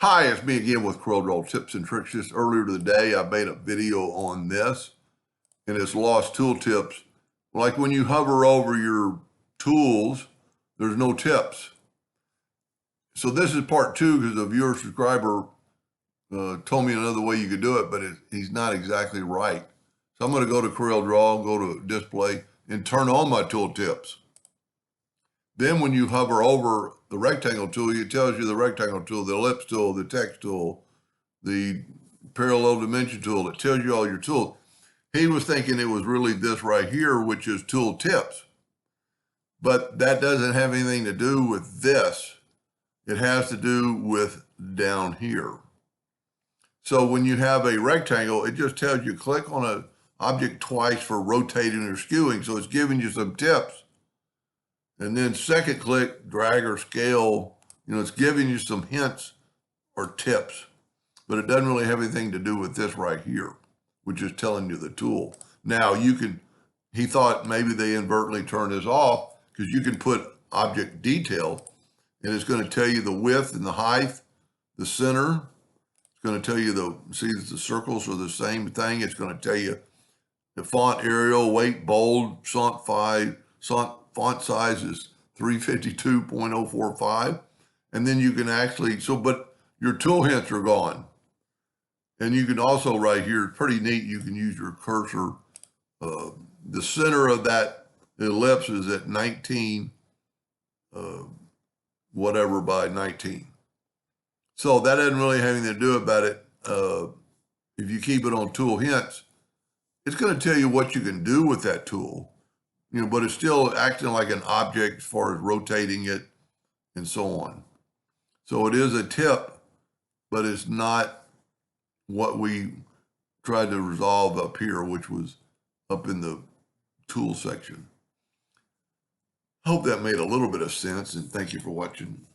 Hi, it's me again with CorelDraw tips and tricks. Just earlier today, I made a video on this, and it's lost tool tips. Like when you hover over your tools, there's no tips. So this is part two because a viewer subscriber told me another way you could do it, but he's not exactly right. So I'm going to go to CorelDraw, go to Display, and turn on my tool tips. Then when you hover over the rectangle tool, it tells you the rectangle tool, the ellipse tool, the text tool, the parallel dimension tool. It tells you all your tools. He was thinking it was really this right here, which is tool tips. But that doesn't have anything to do with this. It has to do with down here. So when you have a rectangle, it just tells you click on an object twice for rotating or skewing. So it's giving you some tips. And then second click, drag or scale, it's giving you some hints or tips, but it doesn't really have anything to do with this right here, which is telling you the tool. Now he thought maybe they inadvertently turned this off because you can put object detail and it's going to tell you the width and the height, the center. It's going to tell you see the circles are the same thing. It's going to tell you the font Arial, weight, bold, font size is 352.045. And then you can actually, but your tool hints are gone. And you can also right here, pretty neat, you can use your cursor. The center of that ellipse is at 19, whatever by 19. So that doesn't really have anything to do about it. If you keep it on tool hints, it's going to tell you what you can do with that tool, but it's still acting like an object as far as rotating it and so on. So it is a tip, but it's not what we tried to resolve up here, which was up in the tool section. Hope that made a little bit of sense, and thank you for watching.